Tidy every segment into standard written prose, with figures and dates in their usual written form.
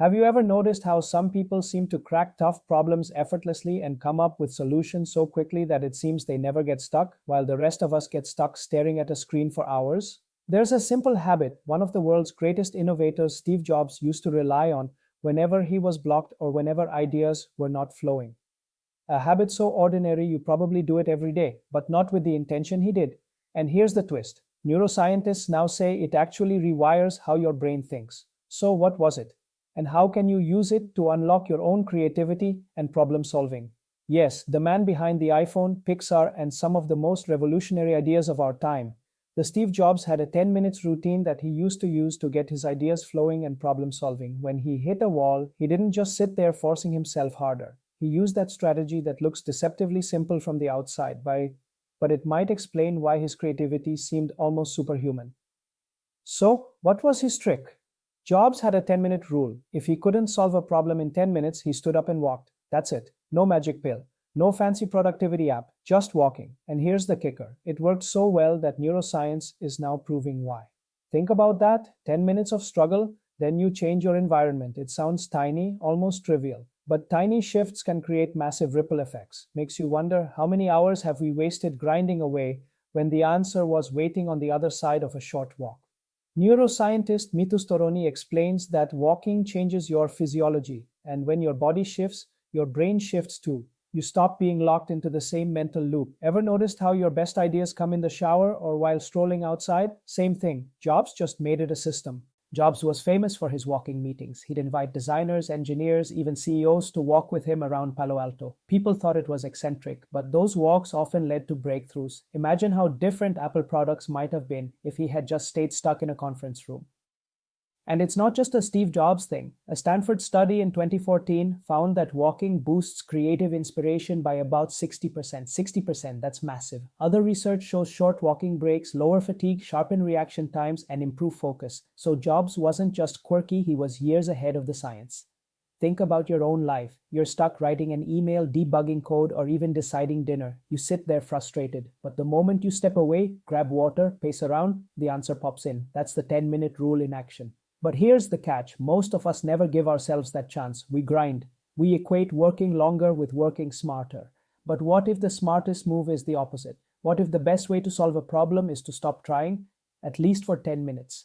Have you ever noticed how some people seem to crack tough problems effortlessly and come up with solutions so quickly that it seems they never get stuck, while the rest of us get stuck staring at a screen for hours? There's a simple habit one of the world's greatest innovators, Steve Jobs, used to rely on whenever he was blocked or whenever ideas were not flowing. A habit so ordinary you probably do it every day, but not with the intention he did. And here's the twist. Neuroscientists now say it actually rewires how your brain thinks. So what was it? And how can you use it to unlock your own creativity and problem solving? Yes, the man behind the iPhone, Pixar, and some of the most revolutionary ideas of our time. The Steve Jobs had a 10 minutes routine that he used to use to get his ideas flowing and problem solving. When he hit a wall, he didn't just sit there forcing himself harder. He used that strategy that looks deceptively simple from the outside, but it might explain why his creativity seemed almost superhuman. So, what was his trick? Jobs had a 10-minute rule. If he couldn't solve a problem in 10 minutes, he stood up and walked. That's it. No magic pill. No fancy productivity app. Just walking. And here's the kicker. It worked so well that neuroscience is now proving why. Think about that. 10 minutes of struggle, then you change your environment. It sounds tiny, almost trivial. But tiny shifts can create massive ripple effects. Makes you wonder, how many hours have we wasted grinding away when the answer was waiting on the other side of a short walk? Neuroscientist Mitu Storoni explains that walking changes your physiology, and when your body shifts, your brain shifts too. You stop being locked into the same mental loop. Ever noticed how your best ideas come in the shower or while strolling outside? Same thing. Jobs just made it a system. Jobs was famous for his walking meetings. He'd invite designers, engineers, even CEOs to walk with him around Palo Alto. People thought it was eccentric, but those walks often led to breakthroughs. Imagine how different Apple products might have been if he had just stayed stuck in a conference room. And it's not just a Steve Jobs thing. A Stanford study in 2014 found that walking boosts creative inspiration by about 60%. 60%, that's massive. Other research shows short walking breaks, lower fatigue, sharpen reaction times, and improve focus. So Jobs wasn't just quirky, he was years ahead of the science. Think about your own life. You're stuck writing an email, debugging code, or even deciding dinner. You sit there frustrated. But the moment you step away, grab water, pace around, the answer pops in. That's the 10-minute rule in action. But here's the catch. Most of us never give ourselves that chance. We grind. We equate working longer with working smarter. But what if the smartest move is the opposite? What if the best way to solve a problem is to stop trying, at least for 10 minutes?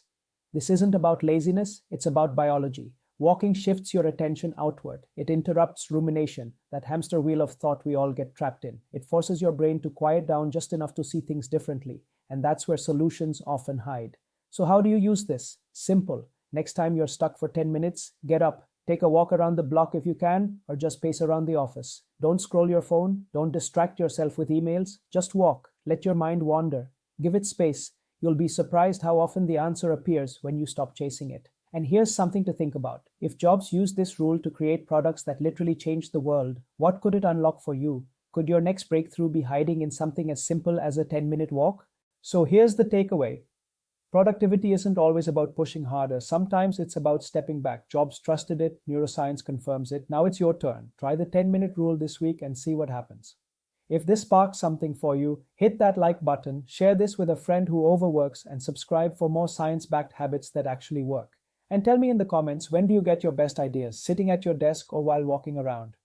This isn't about laziness, it's about biology. Walking shifts your attention outward. It interrupts rumination, that hamster wheel of thought we all get trapped in. It forces your brain to quiet down just enough to see things differently. And that's where solutions often hide. So how do you use this? Simple. Next time you're stuck for 10 minutes, get up, take a walk around the block if you can, or just pace around the office. Don't scroll your phone, don't distract yourself with emails, just walk, let your mind wander. Give it space. You'll be surprised how often the answer appears when you stop chasing it. And here's something to think about. If Jobs used this rule to create products that literally changed the world, what could it unlock for you? Could your next breakthrough be hiding in something as simple as a 10-minute walk? So here's the takeaway. Productivity isn't always about pushing harder. Sometimes it's about stepping back. Jobs trusted it, neuroscience confirms it. Now it's your turn. Try the 10-minute rule this week and see what happens. If this sparks something for you, hit that like button, share this with a friend who overworks, and subscribe for more science-backed habits that actually work. And tell me in the comments, when do you get your best ideas? Sitting at your desk or while walking around?